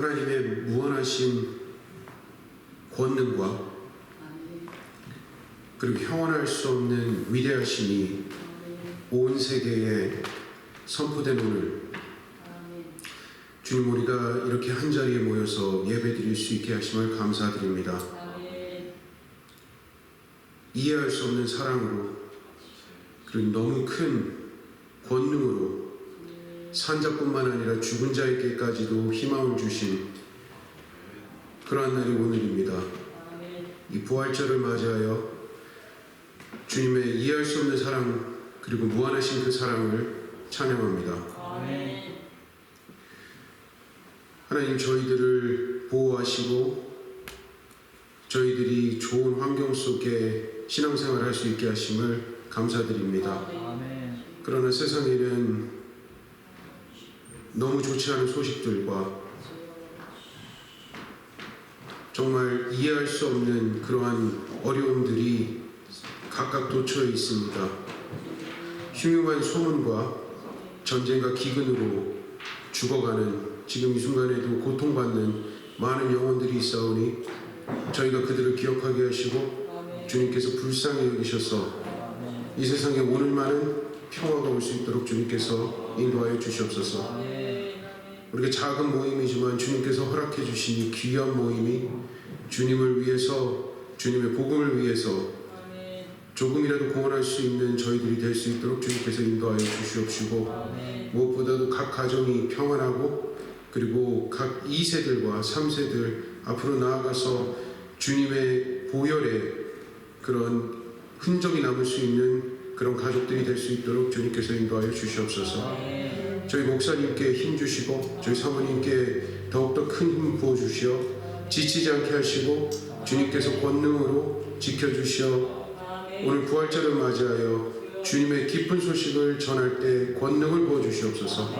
하나님의 무한하신 권능과 그리고 형언할 수 없는 위대하심이 온 세계에 선포된 오늘, 주님, 우리가 이렇게 한자리에 모여서 예배드릴 수 있게 하심을 감사드립니다. 이해할 수 없는 사랑으로, 그리고 너무 큰 권능으로 산자뿐만 아니라 죽은 자에게까지도 희망을 주신 그러한 날이 오늘입니다. 이 부활절을 맞이하여 주님의 이해할 수 없는 사랑, 그리고 무한하신 그 사랑을 찬양합니다. 하나님, 저희들을 보호하시고 저희들이 좋은 환경 속에 신앙생활을 할 수 있게 하심을 감사드립니다. 그러나 세상에는 너무 좋지 않은 소식들과 정말 이해할 수 없는 그러한 어려움들이 각각 도처에 있습니다. 흉흉한 소문과 전쟁과 기근으로 죽어가는 지금 이 순간에도 고통받는 많은 영혼들이 있사오니 저희가 그들을 기억하게 하시고 주님께서 불쌍히 여기셔서 이 세상에 오늘만은 평화가 올 수 있도록 주님께서 인도하여 주시옵소서. 우리가 작은 모임이지만 주님께서 허락해 주신 이 귀한 모임이 주님을 위해서, 주님의 복음을 위해서 조금이라도 공헌할 수 있는 저희들이 될 수 있도록 주님께서 인도하여 주시옵시고, 무엇보다도 각 가정이 평안하고 그리고 각 2세들과 3세들 앞으로 나아가서 주님의 보혈에 그런 흔적이 남을 수 있는 그런 가족들이 될 수 있도록 주님께서 인도하여 주시옵소서. 저희 목사님께 힘 주시고 저희 사모님께 더욱더 큰 힘 부어주시어 지치지 않게 하시고 주님께서 권능으로 지켜주시어 오늘 부활절을 맞이하여 주님의 기쁜 소식을 전할 때 권능을 부어주시옵소서.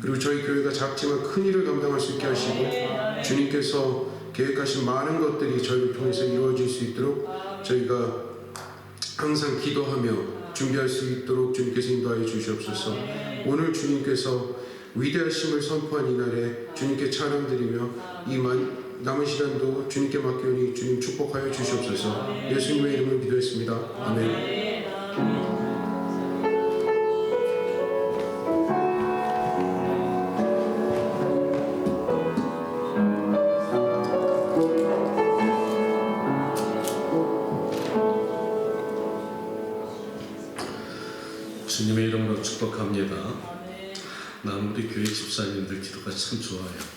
그리고 저희 교회가 작지만 큰 일을 감당할 수 있게 하시고 주님께서 계획하신 많은 것들이 저희를 통해서 이루어질 수 있도록 저희가 항상 기도하며 준비할 수 있도록 주님께서 인도하여 주시옵소서. 오늘 주님께서 위대하심을 선포한 이날에 주님께 찬양드리며 이 남은 시간도 주님께 맡기오니 주님 축복하여 주시옵소서. 예수님의 이름으로 기도했습니다. 아멘. 주님의 이름으로 축복합니다. 난 우리 교회 집사님들 기도가 참 좋아요.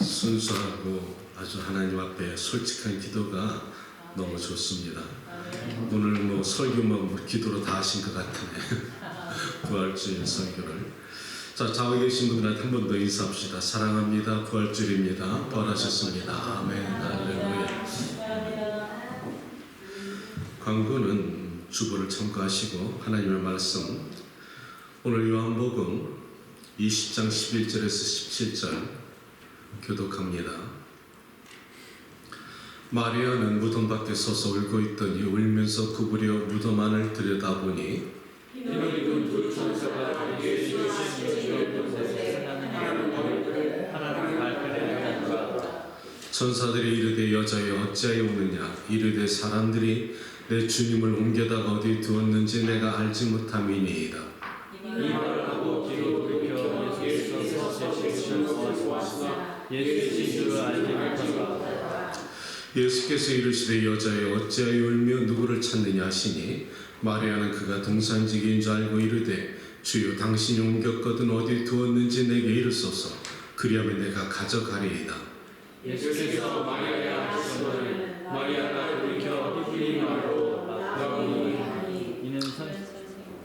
순수하고 아주 하나님 앞에 솔직한 기도가 너무 좋습니다. 오늘 뭐 설교만 기도로 다 하신 것 같으네. 부활주일 설교를. 자, 좌우에 계신 분들한테 한 번 더 인사합시다. 사랑합니다. 부활주일입니다. 부활하셨습니다. 아멘. 할렐루야. 광고는 주보를 참고하시고 하나님의 말씀, 오늘 요한복음 20장 11절에서 17절 교독합니다. 마리아는 무덤 밖에 서서 울고 있더니 울면서 구부려 무덤 안을 들여다보니 흰옷 입은 두 천사가 그에게 이르시되 하나님 발표를 하는가. 천사들이 이르되 여자여 어찌하여 우느냐. 이르되 사람들이 내 주님을 옮겨다가 어디 두었는지 내가 알지 못함이니이다. 이 말을 하고 뒤로 돌이켜 예수께서 보았으나 예수의 줄을 알지 못한가. 예수께서 이르시되 여자여 어찌하여 울며 누구를 찾느냐 하시니 마리아는 그가 동산지기인 줄 알고 이르되 주여 당신이 옮겼거든 어디 두었는지 내게 이르소서. 그리하면 내가 가져가리이다. 예수께서 마리아야 하시거늘 마리아가 돌이켜 이 말로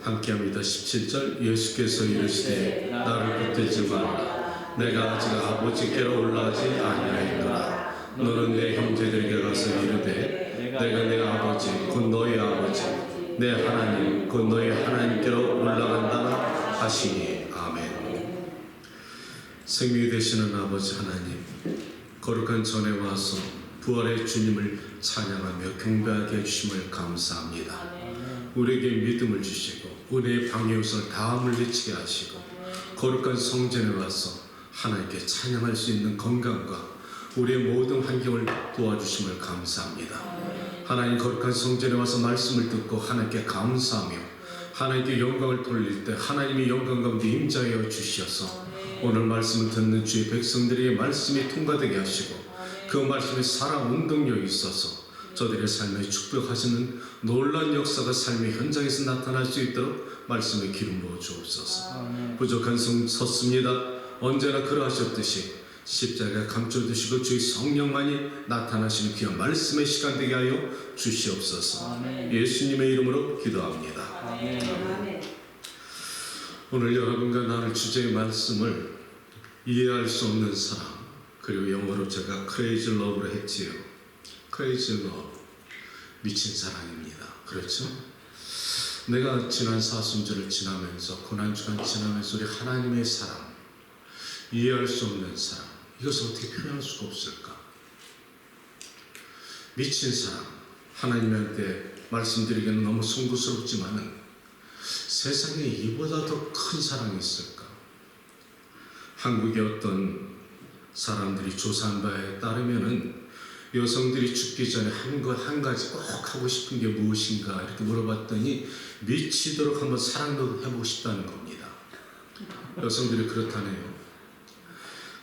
함께합니다. 17절 예수께서 이르시되 나를 붙들지 말라. 내가 아직 아버지께로 올라가지 아니하였노라. 너는 내 형제들에게 가서 이르되 내가 내 아버지 곧 너희 아버지 내 하나님 곧 너희 하나님께로 올라간다 하시니 아멘. 생명이 되시는 아버지 하나님, 거룩한 전에 와서 부활의 주님을 찬양하며 경배하게 해주심을 감사합니다. 우리에게 믿음을 주시고 은혜의 방해옷을 다 물리치게 하시고 거룩한 성전에 와서 하나님께 찬양할 수 있는 건강과 우리의 모든 환경을 도와주심을 감사합니다. 하나님 거룩한 성전에 와서 말씀을 듣고 하나님께 감사하며 하나님께 영광을 돌릴 때 하나님의 영광 가운데 임자하여 주시어서 오늘 말씀을 듣는 주의 백성들에게 말씀이 통과되게 하시고 그 말씀에 살아 운동력이 있어서 저들의 삶에 축복하시는 놀라운 역사가 삶의 현장에서 나타날 수 있도록 말씀에 기름 부어 주옵소서. 부족한 성 섰습니다. 언제나 그러하셨듯이 십자가에 감춰두시고 주의 성령만이 나타나시는 귀한 말씀의 시간 되게 하여 주시옵소서. 예수님의 이름으로 기도합니다. 오늘 여러분과 나눌 주제의 말씀을 이해할 수 없는 사랑, 그리고 영어로 제가 crazy love로 했지요. crazy love, 미친 사랑입니다. 그렇죠? 내가 지난 사순절을 지나면서 고난주간 지나면서 우리 하나님의 사랑, 이해할 수 없는 사랑, 이것을 어떻게 표현할 수가 없을까? 미친 사랑, 하나님한테 말씀드리기는 너무 송구스럽지만은 세상에 이보다 더 큰 사랑이 있을까? 한국의 어떤 사람들이 조사한 바에 따르면은 여성들이 죽기 전에 한 가지 꼭 하고 싶은 게 무엇인가 이렇게 물어봤더니 미치도록 한번 사랑도 해보고 싶다는 겁니다. 여성들이 그렇다네요.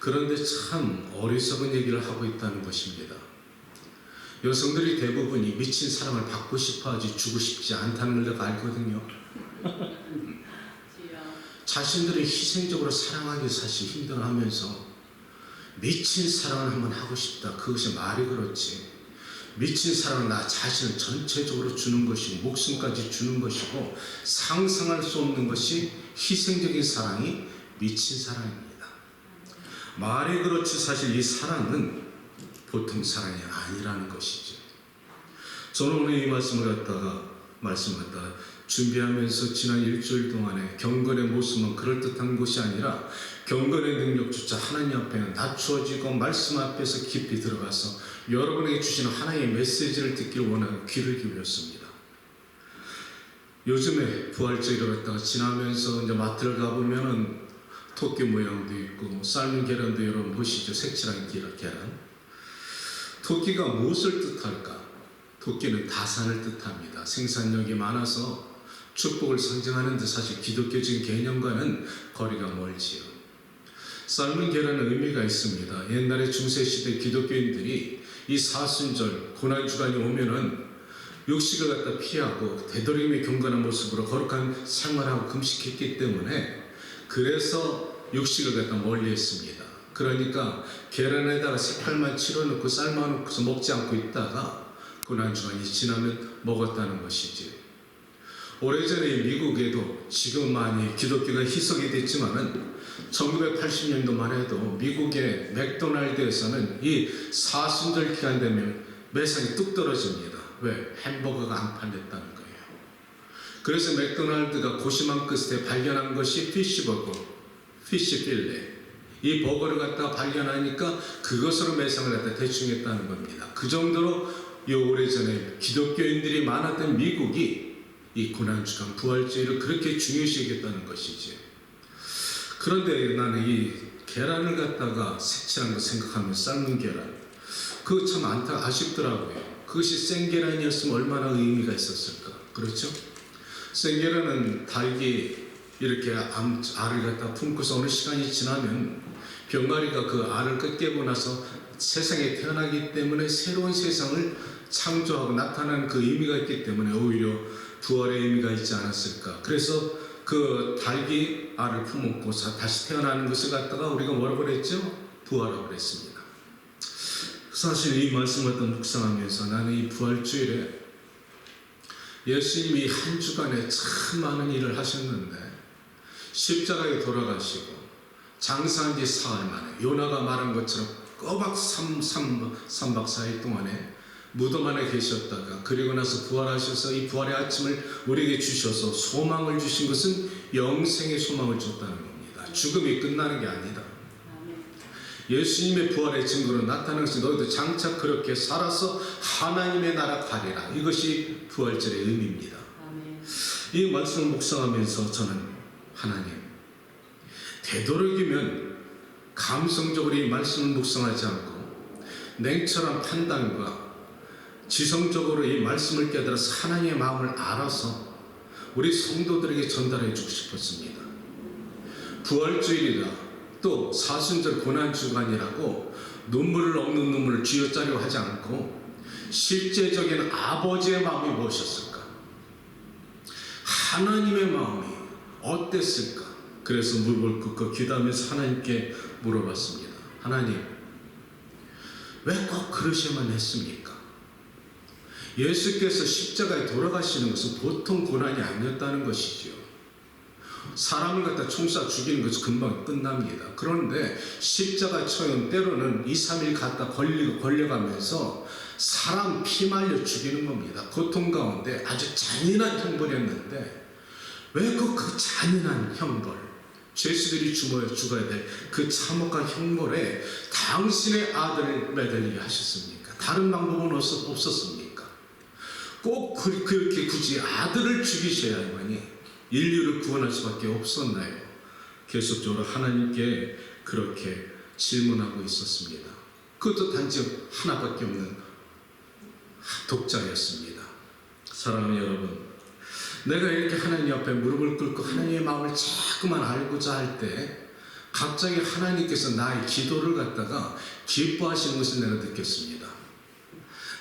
그런데 참 어리석은 얘기를 하고 있다는 것입니다. 여성들이 대부분이 미친 사랑을 받고 싶어하지 주고 싶지 않다는 걸 내가 알거든요. 자신들이 희생적으로 사랑하기 사실 힘들어하면서 미친 사랑을 한번 하고 싶다. 그것이 말이 그렇지. 미친 사랑은 나 자신을 전체적으로 주는 것이고 목숨까지 주는 것이고 상상할 수 없는 것이 희생적인 사랑이 미친 사랑입니다. 말이 그렇지 사실 이 사랑은 보통 사랑이 아니라는 것이죠. 저는 오늘 이 말씀을 갖다가 준비하면서 지난 일주일 동안에 경건의 모습은 그럴듯한 것이 아니라 경건의 능력조차 하나님 앞에 낮추어지고 말씀 앞에서 깊이 들어가서 여러분에게 주시는 하나님의 메시지를 듣기를 원하는 귀를 기울였습니다. 요즘에 부활절을 갖다가 지나면서 이제 마트를 가보면은 토끼 모양도 있고 삶은 계란도 여러분 보시죠. 색칠한 계란. 토끼가 무엇을 뜻할까? 토끼는 다산을 뜻합니다. 생산력이 많아서 축복을 상징하는데 사실 기독교적인 개념과는 거리가 멀지요. 삶은 계란은 의미가 있습니다. 옛날에 중세시대 기독교인들이 이 사순절 고난주간이 오면은 육식을 갖다 피하고 되도록이면 경건한 모습으로 거룩한 생활하고 금식했기 때문에 그래서 육식을 갖다 멀리했습니다. 그러니까 계란에다가 색깔만 칠해놓고 삶아놓고서 먹지 않고 있다가 고난주간이 지나면 먹었다는 것이지. 오래전에 미국에도 지금 많이 기독교가 희석이 됐지만은 1980년도만 해도 미국의 맥도날드에서는 이 사순절 기간 되면 매상이 뚝 떨어집니다. 왜? 햄버거가 안 팔렸다는 거예요. 그래서 맥도날드가 고심한 끝에 발견한 것이 피쉬버거, 피쉬필레. 이 버거를 갖다가 발견하니까 그것으로 매상을 갖다 대충 했다는 겁니다. 그 정도로 이 오래전에 기독교인들이 많았던 미국이 이 고난주간 부활주의를 그렇게 중요시 여겼다는 것이지. 그런데 나는 이 계란을 갖다가 색칠한 거 생각하면 삶은 계란, 그거 참 아쉽더라고요. 그것이 생 계란이었으면 얼마나 의미가 있었을까. 그렇죠? 생 계란은 닭이 이렇게 알을 갖다 품고서 어느 시간이 지나면 병아리가 그 알을 끄깨고 나서 세상에 태어나기 때문에 새로운 세상을 창조하고 나타나는 그 의미가 있기 때문에 오히려 부활의 의미가 있지 않았을까. 그래서 그 닭이 알을 품었고서 다시 태어나는 것을 갖다가 우리가 뭐라고 그랬죠? 부활이라고 그랬습니다. 사실 이 말씀을 묵상하면서 나는 이 부활주일에 예수님이 한 주간에 참 많은 일을 하셨는데 십자가에 돌아가시고 장사한 지 사흘 만에 요나가 말한 것처럼 꼬박 3박 4일 동안에 무덤 안에 계셨다가 그리고 나서 부활하셔서 이 부활의 아침을 우리에게 주셔서 소망을 주신 것은 영생의 소망을 줬다는 겁니다. 죽음이 끝나는 게 아니다. 예수님의 부활의 증거로 나타나는 것이 너희도 장차 그렇게 살아서 하나님의 나라 가리라. 이것이 부활절의 의미입니다. 이 말씀을 묵상하면서 저는 하나님 되도록이면 감성적으로 이 말씀을 묵상하지 않고 냉철한 판단과 지성적으로 이 말씀을 깨달아서 하나님의 마음을 알아서 우리 성도들에게 전달해 주고 싶었습니다. 부활주일이라 또 사순절 고난주간이라고 눈물을 없는 눈물을 쥐어짜려 하지 않고 실제적인 아버지의 마음이 무엇이었을까? 하나님의 마음이 어땠을까? 그래서 무릎을 꿇고 기도하면서 하나님께 물어봤습니다. 하나님, 왜 꼭 그러셔야만 했습니까? 예수께서 십자가에 돌아가시는 것은 보통 고난이 아니었다는 것이죠. 사람을 갖다 총쏴 죽이는 것은 금방 끝납니다. 그런데 십자가 처형 때로는 2, 3일 갖다 걸려가면서 사람 피 말려 죽이는 겁니다. 고통 가운데 아주 잔인한 형벌이었는데 왜 꼭 그 잔인한 형벌, 죄수들이 죽어야 될 그 참혹한 형벌에 당신의 아들을 매달리게 하셨습니까? 다른 방법은 없었습니까? 꼭 그렇게 굳이 아들을 죽이셔야만이 인류를 구원할 수밖에 없었나요? 계속적으로 하나님께 그렇게 질문하고 있었습니다. 그것도 단지 하나밖에 없는 독자였습니다. 사랑하는 여러분, 내가 이렇게 하나님 앞에 무릎을 꿇고 하나님의 마음을 자꾸만 알고자 할 때 갑자기 하나님께서 나의 기도를 갖다가 기뻐하시는 것을 내가 느꼈습니다.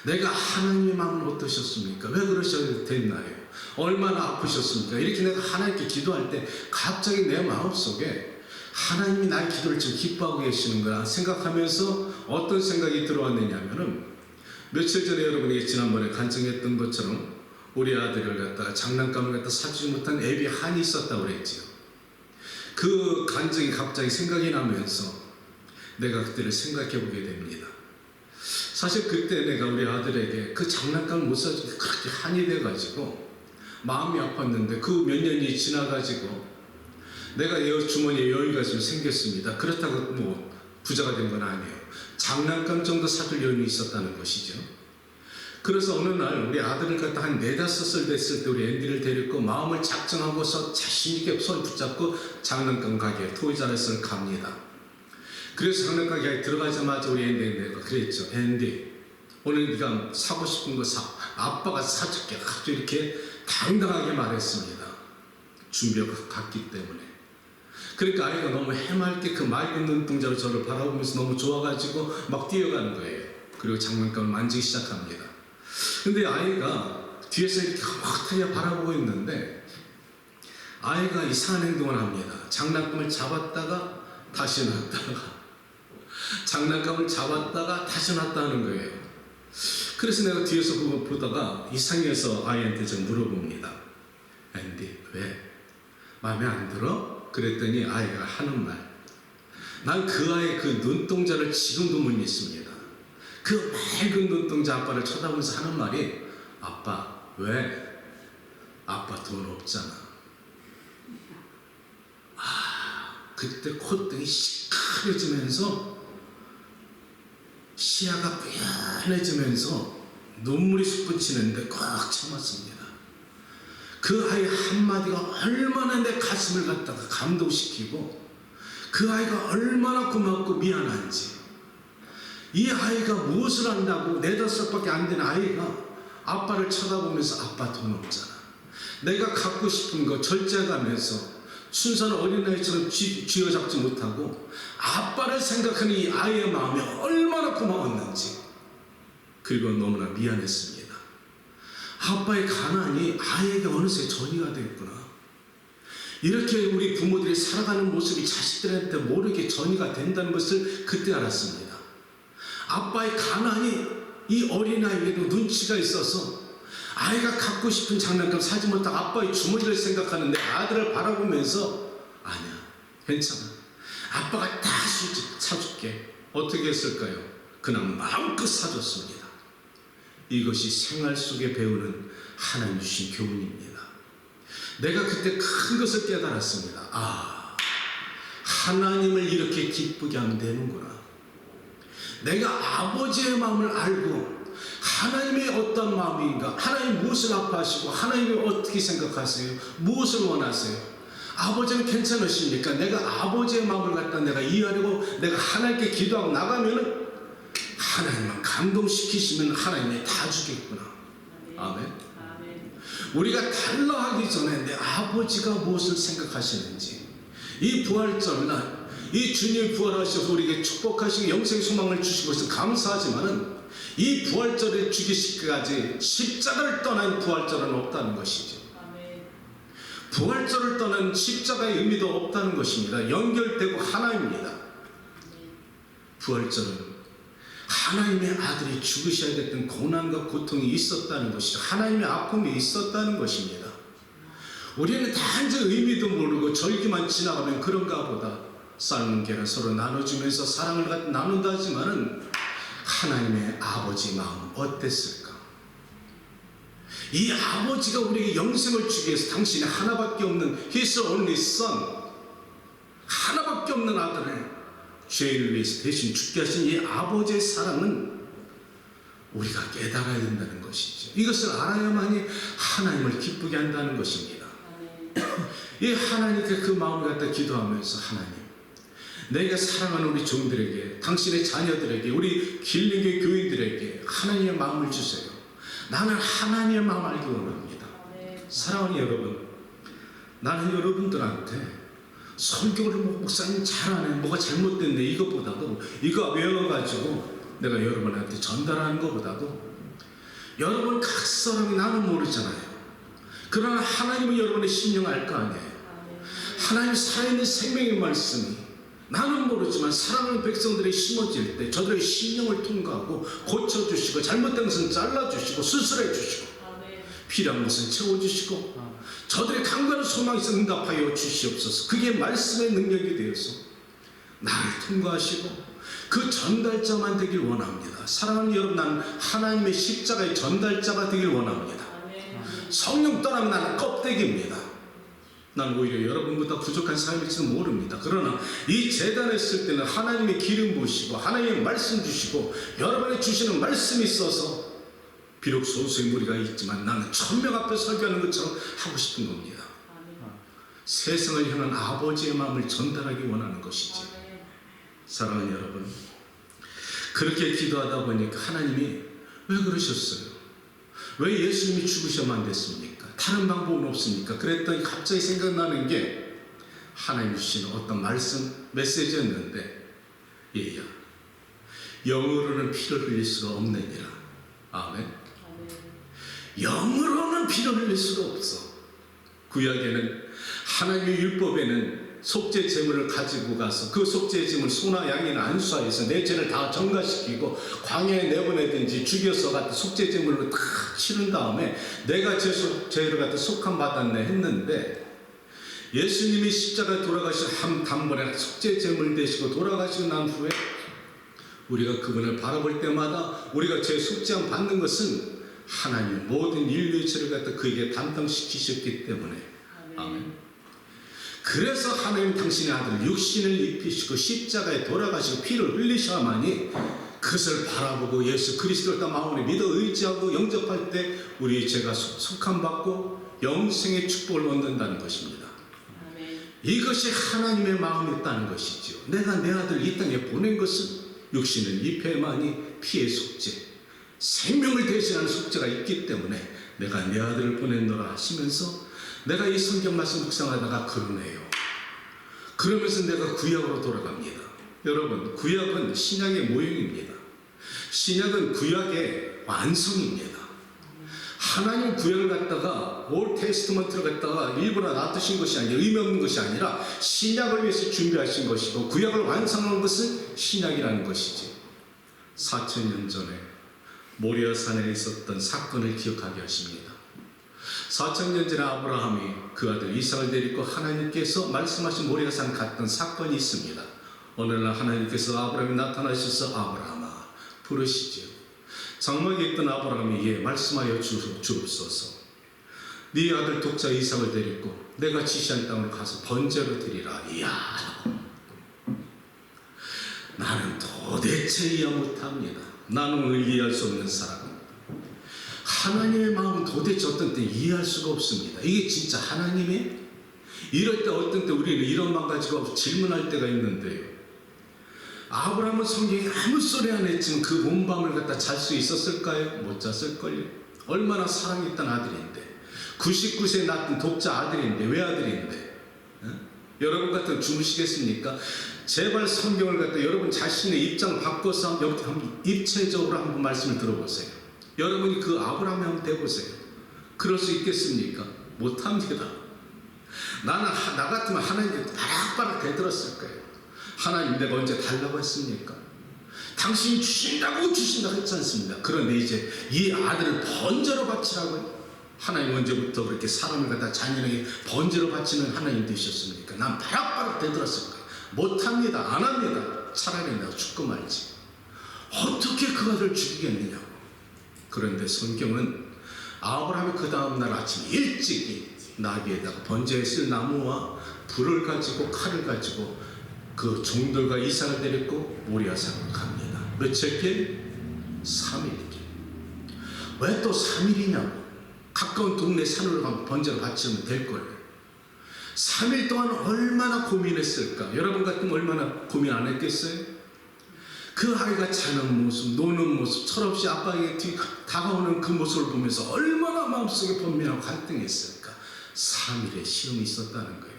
내가 하나님의 마음은 어떠셨습니까? 왜 그러셔야 됐나요? 얼마나 아프셨습니까? 이렇게 내가 하나님께 기도할 때 갑자기 내 마음속에 하나님이 나의 기도를 지금 기뻐하고 계시는 거라 생각하면서 어떤 생각이 들어왔느냐 하면은 며칠 전에 여러분에게 지난번에 간증했던 것처럼 우리 아들을 갖다가 장난감을 갖다 사주지 못한 애비 한이 있었다고 그랬지요. 그 간증이 갑자기 생각이 나면서 내가 그때를 생각해 보게 됩니다. 사실 그때 내가 우리 아들에게 그 장난감을 못 사주니까 그렇게 한이 돼가지고 마음이 아팠는데 그 몇 년이 지나가지고 내가 주머니에 여유가 좀 생겼습니다. 그렇다고 뭐 부자가 된 건 아니에요. 장난감 정도 사줄 여유는 있었다는 것이죠. 그래서 어느 날 우리 아들을 갖다 한 4, 5살 됐을 때 우리 앤디를 데리고 마음을 작정하고서 자신있게 손 붙잡고 장난감 가게에 토이자레스를 갑니다. 그래서 장난감 가게에 들어가자마자 우리 앤디가 그랬죠. 앤디, 오늘 네가 사고 싶은 거 사. 아빠가 사줄게. 아주 이렇게 당당하게 말했습니다. 준비가 갔기 때문에. 그러니까 아이가 너무 해맑게 그 맑은 눈동자로 저를 바라보면서 너무 좋아가지고 막 뛰어가는 거예요. 그리고 장난감을 만지기 시작합니다. 근데 아이가 뒤에서 이렇게 헛하게 바라보고 있는데 아이가 이상한 행동을 합니다. 장난감을 잡았다가 다시 놨다가 장난감을 잡았다가 다시 놨다는 거예요. 그래서 내가 뒤에서 그거 보다가 이상해서 아이한테 좀 물어봅니다. 앤디, 왜? 마음에 안 들어? 그랬더니 아이가 하는 말, 난 그 아이의 그 눈동자를 지금도 못 잊습니다. 그 맑은 눈동자 아빠를 쳐다보면서 하는 말이, 아빠, 왜? 아빠 돈 없잖아. 그때 콧등이 시커매지면서 시야가 뿌연해지면서 눈물이 솟구치는데 꼭 참았습니다. 그 아이 한마디가 얼마나 내 가슴을 갖다가 감동시키고 그 아이가 얼마나 고맙고 미안한지, 이 아이가 무엇을 한다고 4, 5살밖에 안 된 아이가 아빠를 쳐다보면서 아빠 돈 없잖아. 내가 갖고 싶은 거 절제해가면서 순수한 어린아이처럼 쥐어잡지 못하고 아빠를 생각하는 이 아이의 마음이 얼마나 고마웠는지, 그리고 너무나 미안했습니다. 아빠의 가난이 아이에게 어느새 전이가 됐구나. 이렇게 우리 부모들이 살아가는 모습이 자식들한테 모르게 전이가 된다는 것을 그때 알았습니다. 아빠의 가난이 이 어린아이에게도 눈치가 있어서 아이가 갖고 싶은 장난감 사지 못하고 아빠의 주머니를 생각하는 내 아들을 바라보면서, 아니야, 괜찮아, 아빠가 다 사줄게. 어떻게 했을까요? 그냥 마음껏 사줬습니다. 이것이 생활 속에 배우는 하나님 주신 교훈입니다. 내가 그때 큰 것을 깨달았습니다. 하나님을 이렇게 기쁘게 하면 되는구나. 내가 아버지의 마음을 알고 하나님의 어떤 마음인가, 하나님 무엇을 아파하시고 하나님이 어떻게 생각하세요, 무엇을 원하세요, 아버지는 괜찮으십니까? 내가 아버지의 마음을 갖다 내가 이해하려고 내가 하나님께 기도하고 나가면은 하나님만 감동시키시면 하나님이 다 주겠구나. 아멘. 우리가 달라 하기 전에 내 아버지가 무엇을 생각하시는지, 이 부활절날 이 주님이 부활하셔서 우리에게 축복하시고 영생의 소망을 주신 것은 감사하지만은 이 부활절을 죽이시기까지 십자가를 떠난 부활절은 없다는 것이죠. 부활절을 떠난 십자가의 의미도 없다는 것입니다. 연결되고 하나입니다. 부활절은 하나님의 아들이 죽으셔야 됐던 고난과 고통이 있었다는 것이죠. 하나님의 아픔이 있었다는 것입니다. 우리는 단지 의미도 모르고 절기만 지나가면 그런가 보다 삶은 계란 서로 나눠주면서 사랑을 나눈다 하지만은 하나님의 아버지 마음 어땠을까? 이 아버지가 우리에게 영생을 주기 위해서 당신의 하나밖에 없는 His only Son, 하나밖에 없는 아들을 죄인을 위해서 대신 죽게 하신 이 아버지의 사랑은 우리가 깨달아야 된다는 것이죠. 이것을 알아야만이 하나님을 기쁘게 한다는 것입니다. 이 하나님께 그 마음을 갖다 기도하면서 하나님, 내가 사랑하는 우리 종들에게, 당신의 자녀들에게, 우리 길리교회 교인들에게 하나님의 마음을 주세요. 나는 하나님의 마음 알기 원합니다. 사랑하는 여러분, 나는 여러분들한테 설교를 목사님 잘하네, 뭐가 잘못됐네, 이것보다도 이거 외워가지고 내가 여러분한테 전달하는 것보다도 여러분 각 사람이 나는 모르잖아요. 그러나 하나님은 여러분의 심령 알 거 아니에요. 하나님 살아있는 생명의 말씀이 나는 모르지만 사랑하는 백성들이 심어질 때 저들의 심령을 통과하고 고쳐주시고 잘못된 것은 잘라주시고 수술해주시고 필요한 것은 채워주시고 저들의 강건한 소망이 있어 응답하여 주시옵소서. 그게 말씀의 능력이 되어서 나를 통과하시고 그 전달자만 되길 원합니다. 사랑하는 여러분, 나는 하나님의 십자가의 전달자가 되길 원합니다. 성령 떠나면 나는 껍데기입니다. 난 오히려 여러분보다 부족한 삶일지도 모릅니다. 그러나 이 재단에 있을 때는 하나님의 기름 부으시고 하나님의 말씀 주시고 여러분이 주시는 말씀이 있어서 비록 소수의 무리가 있지만 나는 1000명 앞에 설교하는 것처럼 하고 싶은 겁니다. 세상을 향한 아버지의 마음을 전달하기 원하는 것이지. 사랑하는 여러분, 그렇게 기도하다 보니까 하나님이 왜 그러셨어요? 왜 예수님이 죽으셔야만 됐습니까? 다른 방법은 없습니까? 그랬더니 갑자기 생각나는 게 하나님 주신 어떤 말씀, 메시지였는데, 얘야, 영으로는 피를 흘릴 수가 없느니라. 아멘. 영으로는 피를 흘릴 수가 없어. 구약에는 하나님의 율법에는 속죄 제물을 가지고 가서 그 속죄 제물 소나 양이나 안수하여서 내 죄를 다 정가시키고 광야에 내보내든지 죽여서 갖다 속죄 제물로 다 치른 다음에 내가 죄를 갖다 속함 받았네 했는데, 예수님이 십자가에 돌아가시고 한 단번에 속죄 제물 되시고 돌아가시고 난 후에 우리가 그분을 바라볼 때마다 우리가 죄 속죄함 받는 것은 하나님 모든 인류의 죄를 갖다 그에게 담당시키셨기 때문에. 아멘. 그래서 하나님 당신의 아들 육신을 입히시고 십자가에 돌아가시고 피를 흘리셔야만이 그것을 바라보고 예수 그리스도를 다 마음으로 믿어 의지하고 영접할 때 우리의 죄가 속함받고 영생의 축복을 얻는다는 것입니다. 이것이 하나님의 마음이었다는 것이죠. 내가 내 아들 이 땅에 보낸 것은 육신을 입혀야만이 피의 속죄, 생명을 대신하는 속죄가 있기 때문에 내가 내 아들을 보냈노라 하시면서 내가 이 성경 말씀 묵상하다가 그러네요. 그러면서 내가 구약으로 돌아갑니다. 여러분, 구약은 신약의 모형입니다. 신약은 구약의 완성입니다. 하나님 구약을 갖다가 올 테스트먼트를 갖다가 일부러 놔두신 것이 아니라 의미 없는 것이 아니라 신약을 위해서 준비하신 것이고 구약을 완성한 것은 신약이라는 것이지. 4000년 전에 모리아산에 있었던 사건을 기억하게 하십니다. 4000년 전에 아브라함이 그 아들 이삭을 데리고 하나님께서 말씀하신 모리아산 갔던 사건이 있습니다. 어느 날 하나님께서 아브라함이 나타나셔서 아브라함아 부르시죠. 장막에 있던 아브라함이 예 말씀하여 주옵소서. 네 아들 독자 이삭을 데리고 내가 지시한 땅으로 가서 번제로 드리라. 이야, 나는 도대체 이해 못합니다. 나는 오늘 이해할 수 없는 사람. 하나님의 마음은 도대체 어떤 때 이해할 수가 없습니다. 이게 진짜 하나님의 이럴 때 어떤 때 우리는 이런 만 가지고 질문할 때가 있는데요. 아브라함은 성경에 아무 소리 안 했지만 그 몸밤을 갖다 잘 수 있었을까요? 못 잤을걸요. 얼마나 사랑했던 아들인데, 99세에 낳던 독자 아들인데, 외아들인데, 여러분 같은 주무시겠습니까? 제발 성경을 갖다 여러분 자신의 입장을 바꿔서 여기 한번 입체적으로 한번 말씀을 들어보세요. 여러분이 그 아브라함이 한번 돼보세요. 그럴 수 있겠습니까? 못합니다. 나 같으면 하나님께 바락바락 대들었을 거예요. 하나님, 내가 언제 달라고 했습니까? 당신이 주신다고 했지 않습니까? 그런데 이제 이 아들을 번제로 바치라고요. 하나님 언제부터 그렇게 사람을 갖다 잔인하게 번제로 바치는 하나님 되셨습니까? 난 바락바락 대들었을 거예요. 못합니다. 안 합니다. 차라리 내가 죽고 말지. 어떻게 그 아들을 죽이겠느냐고. 그런데 성경은 아브라함이 그 다음날 아침 일찍이 나귀에다가 번제에 쓸 나무와 불을 가지고 칼을 가지고 그 종들과 이삭을 데리고 모리아산으로 갑니다. 며칠길? 3일길. 왜 또 3일이냐고. 가까운 동네 산으로 가면 번제로 바치면 될 거예요. 3일 동안 얼마나 고민했을까? 여러분 같으면 얼마나 고민 안 했겠어요? 그 아이가 자는 모습, 노는 모습, 철없이 아빠에게 다가오는 그 모습을 보면서 얼마나 마음속에 번민하고 갈등했을까? 3일의 시험이 있었다는 거예요.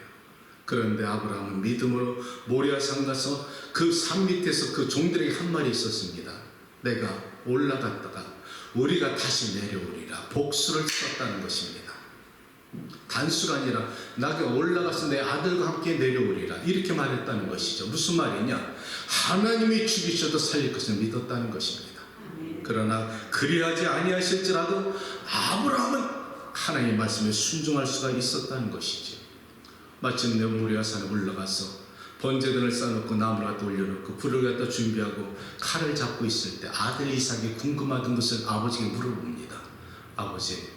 그런데 아브라함은 믿음으로 모리아산 가서 그 산 밑에서 그 종들에게 한 말이 있었습니다. 내가 올라갔다가 우리가 다시 내려오리라. 복수를 썼다는 것입니다. 단수가 아니라 나가 올라가서 내 아들과 함께 내려오리라. 이렇게 말했다는 것이죠. 무슨 말이냐? 하나님이 죽이셔도 살릴 것을 믿었다는 것입니다. 그러나 그리하지 아니하실지라도 아브라함은 하나님의 말씀에 순종할 수가 있었다는 것이죠. 마침내 모리아산에 올라가서 번제단을 쌓아놓고 나무를 갖다 올려놓고 불을 갖다 준비하고 칼을 잡고 있을 때 아들 이삭이 궁금하던 것을 아버지에게 물어봅니다. 아버지,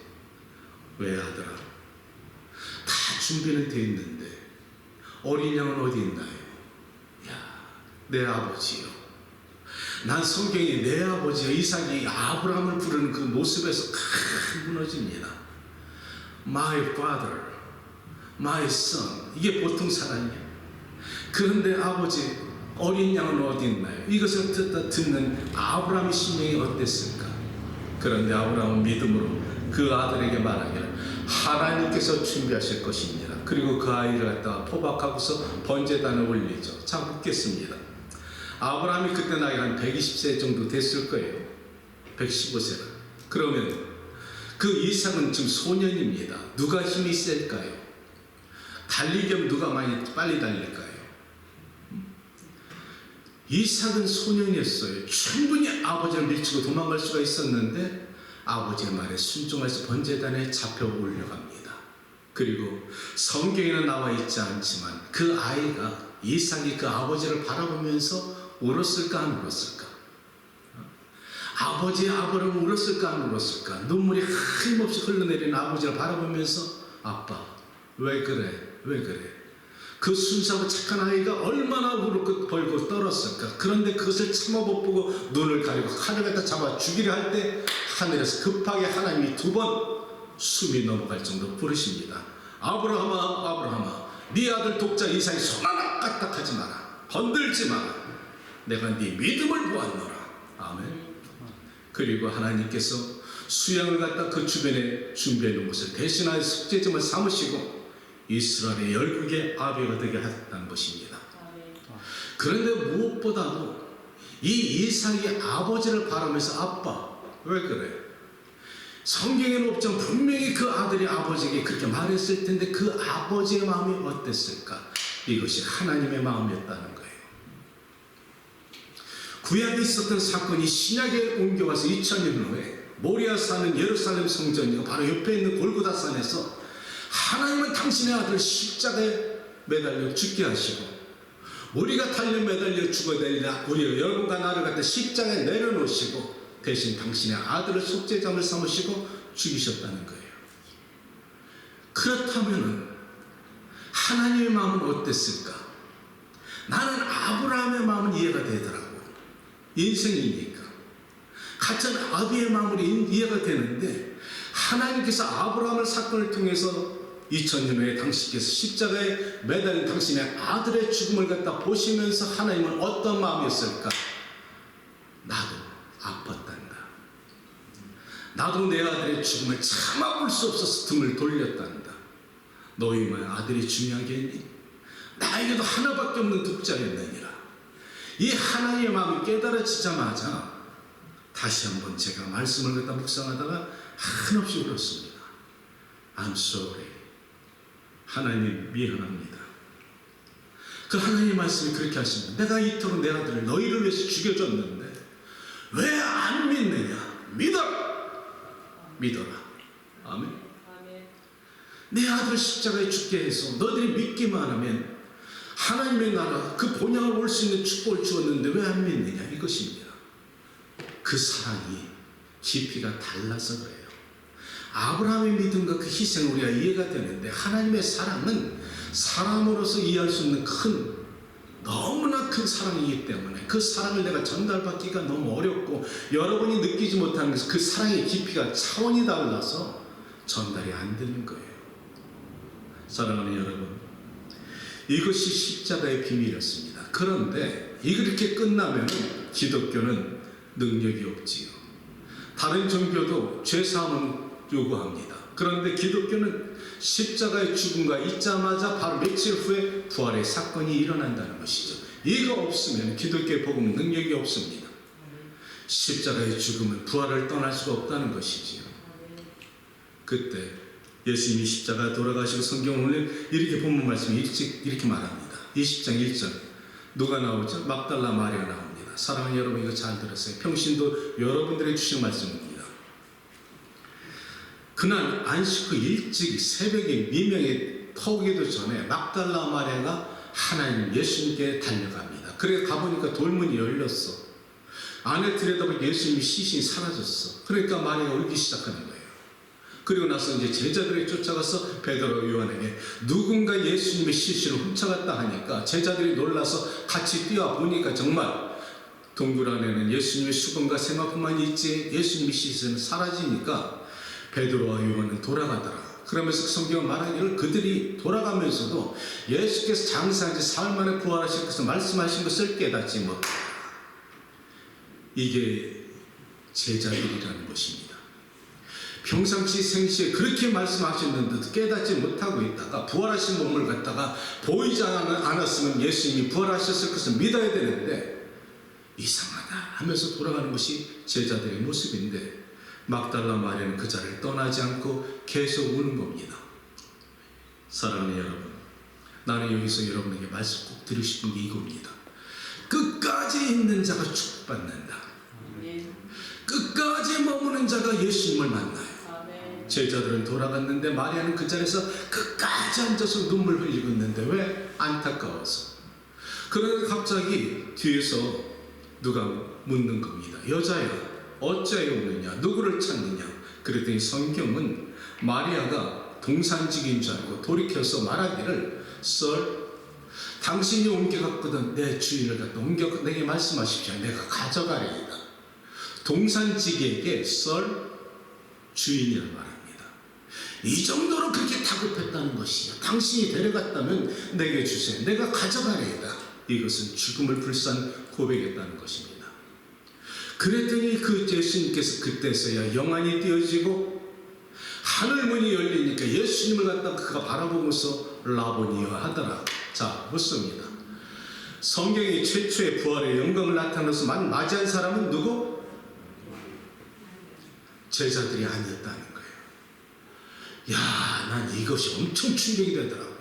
왜 아들아? 다 준비는 돼 있는데 어린 양은 어디 있나요? 야, 내 아버지요. 난 성경이 내 아버지요 이삭이 아브라함을 부르는 그 모습에서 무너집니다. My father, my son. 이게 보통 사랑이에요. 그런데 아버지, 어린 양은 어디 있나요? 이것을 듣는 아브라함의 심령이 어땠을까? 그런데 아브라함은 믿음으로 그 아들에게 말하기를 하나님께서 준비하실 것입니다. 그리고 그 아이를 갖다가 포박하고서 번제단에 올리죠. 자, 묻겠습니다. 아브라함이 그때 나이가 한 120세 정도 됐을 거예요. 115세라. 그러면 그 이삭은 지금 소년입니다. 누가 힘이 셀까요? 달리기면 누가 많이 빨리 달릴까요? 이삭은 소년이었어요. 충분히 아버지를 밀치고 도망갈 수가 있었는데 아버지의 말에 순종해서 번제단에 잡혀 올려갑니다. 그리고 성경에는 나와 있지 않지만 그 아이가 이삭이 그 아버지를 바라보면서 울었을까 안 울었을까? 아버지의 아버지는 울었을까 안 울었을까? 눈물이 힘없이 흘러내리는 아버지를 바라보면서 아빠 왜 그래? 왜 그래? 그 순수하고 착한 아이가 얼마나 울고 벌고 떨었을까? 그런데 그것을 참아 못 보고 눈을 가리고 칼을 갖다 잡아 죽이려 할 때 하늘에서 급하게 하나님이 2번 숨이 넘어갈 정도로 부르십니다. 아브라함아, 아브라함아, 네 아들 독자 이삭이 손 하나 까딱하지 마라. 건들지 마라. 내가 네 믿음을 보았노라. 아멘. 그리고 하나님께서 수양을 갖다 그 주변에 준비해 놓은 것을 대신하여 속죄점을 삼으시고 이스라엘의 열국의 아비가 되게 하셨다는 것입니다. 그런데 무엇보다도 이 이삭이 아버지를 바라면서 아빠 왜 그래? 성경에는 없지만 분명히 그 아들이 아버지에게 그렇게 말했을 텐데 그 아버지의 마음이 어땠을까? 이것이 하나님의 마음이었다는 거예요. 구약에 있었던 사건이 신약에 옮겨와서 2000년 후에 모리아산은 예루살렘 성전이고 바로 옆에 있는 골고다산에서 하나님은 당신의 아들을 십자가에 매달려 죽게 하시고 우리가 달려 매달려 죽어야 되리라 우리 여러분과 나를 갖다 십자가에 내려놓으시고 대신 당신의 아들을 속죄장을 삼으시고 죽이셨다는 거예요. 그렇다면 하나님의 마음은 어땠을까? 나는 아브라함의 마음은 이해가 되더라고. 인생이니까 같은 아비의 마음으로 이해가 되는데 하나님께서 아브라함을 사건을 통해서 2000년 후에 당신께서 십자가에 매달린 당신의 아들의 죽음을 갖다 보시면서 하나님은 어떤 마음이었을까? 나도 아팠단다. 나도 내 아들의 죽음을 참아볼 수 없어서 등을 돌렸단다. 너희만 아들이 중요하겠니? 나에게도 하나밖에 없는 독자였느니라. 이 하나님의 마음이 깨달아지자마자 다시 한번 제가 말씀을 갖다 묵상하다가 한없이 울었습니다. I'm sorry. 하나님 미안합니다. 그 하나님의 말씀이 그렇게 하십니다. 내가 이토록 내 아들을 너희를 위해서 죽여줬는데 왜 안 믿느냐? 믿어라. 아멘. 내 아들 십자가에 죽게 해서 너희들이 믿기만 하면 하나님의 나라 그 본향을 올 수 있는 축복을 주었는데 왜 안 믿느냐? 이것입니다. 그 사랑이 깊이가 달라서 그래요. 아브라함의 믿음과 그 희생은 우리가 이해가 되는데 하나님의 사랑은 사람으로서 이해할 수 없는 너무나 큰 사랑이기 때문에 그 사랑을 내가 전달받기가 너무 어렵고 여러분이 느끼지 못하는 것은 그 사랑의 깊이가 차원이 달라서 전달이 안 되는 거예요. 사랑하는 여러분, 이것이 십자가의 비밀이었습니다. 그런데 이렇게 끝나면 기독교는 능력이 없지요. 다른 종교도 죄사함은 요구합니다. 그런데 기독교는 십자가의 죽음과 있자마자 바로 며칠 후에 부활의 사건이 일어난다는 것이죠. 이거 없으면 기독교의 복음은 능력이 없습니다. 십자가의 죽음은 부활을 떠날 수가 없다는 것이지요. 그때 예수님이 십자가에 돌아가시고 성경을 이렇게 본문 말씀이 이렇게 말합니다. 20장 1절 누가 나오죠? 막달라 마리아 나옵니다. 사랑하는 여러분, 이거 잘 들었어요. 평신도 여러분들에게 주신 말씀입니다. 그날 안식 후 일찍 새벽에 미명에 터오기도 전에 막달라 마리아가 하나님 예수님께 달려갑니다. 그래 가보니까 돌문이 열렸어. 안에 들여다보니 예수님이 시신이 사라졌어. 그러니까 마리아가 울기 시작하는 거예요. 그리고 나서 이제 제자들이 쫓아가서 베드로 요한에게 누군가 예수님의 시신을 훔쳐갔다 하니까 제자들이 놀라서 같이 뛰어 보니까 정말 동굴 안에는 예수님의 수건과 세마포만 있지 예수님의 시신은 사라지니까 베드로와 요한은 돌아가더라. 그러면서 성경은 말하기를 그들이 돌아가면서도 예수께서 장사한 지 사흘 만에 부활하실 것을 말씀하신 것을 깨닫지 못하라. 이게 제자들이라는 것입니다. 평상시 생시에 그렇게 말씀하셨는데도 깨닫지 못하고 있다가 부활하신 몸을 갖다가 보이지 않았으면 예수님이 부활하셨을 것을 믿어야 되는데 이상하다 하면서 돌아가는 것이 제자들의 모습인데 막달라 마리아는 그 자리를 떠나지 않고 계속 우는 겁니다. 사랑하는 여러분, 나는 여기서 여러분에게 말씀 꼭 드리고 싶은 게 이겁니다. 끝까지 있는 자가 축복받는다. 끝까지 머무는 자가 예수님을 만나요. 제자들은 돌아갔는데 마리아는 그 자리에서 끝까지 앉아서 눈물 흘리고 있는데 왜? 안타까워서. 그런데 갑자기 뒤에서 누가 묻는 겁니다. 여자야, 어찌하여 오느냐? 누구를 찾느냐? 그랬더니 성경은 마리아가 동산직인 줄 알고 돌이켜서 말하기를 썰, 당신이 옮겨갔거든 내 주인을 갖다 옮겨 내게 말씀하십시오. 내가 가져가리이다. 동산직에게 썰 주인이란 말합니다. 이 정도로 그렇게 다급했다는 것이요. 당신이 데려갔다면 내게 주세요. 내가 가져가리이다. 이것은 죽음을 불쌍 고백했다는 것입니다. 그랬더니 그 예수님께서 그때서야 영안이 띄어지고 하늘문이 열리니까 예수님을 갖다가 그가 바라보면서 라보니여 하더라. 자, 묻습니다. 성경이 최초의 부활의 영광을 나타내서 맞이한 사람은 누구? 제자들이 아니었다는 거예요. 야, 난 이것이 엄청 충격이 되더라고.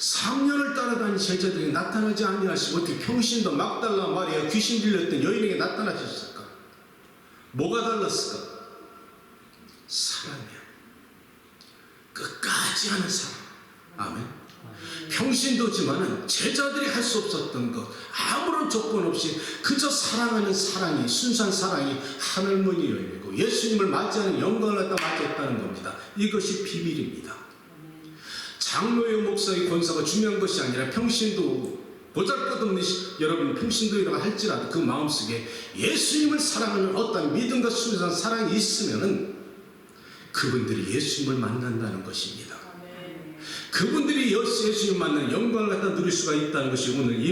3년을 따라다닌 제자들이 나타나지 아니하시고 어떻게 평신도 막달라 마리아 귀신 들렸던 여인에게 나타나셨을까? 뭐가 달랐을까? 사랑이야. 끝까지 하는 사랑. 아멘. 평신도지만은 제자들이 할 수 없었던 것, 아무런 조건 없이 그저 사랑하는 사랑이, 순수한 사랑이 하늘문이 열리고 예수님을 맞이하는 영광을 갖다 맞이했다는 겁니다. 이것이 비밀입니다. 장로의 목사의 권사가 중요한 것이 아니라 평신도 보잘것없는 여러분 평신도라고 할지라도 그 마음속에 예수님을 사랑하는 어떤 믿음과 순수한 사랑이 있으면은 그분들이 예수님을 만난다는 것입니다. 그분들이 예수님 만난 영광을 갖다 누릴 수가 있다는 것이 오늘 이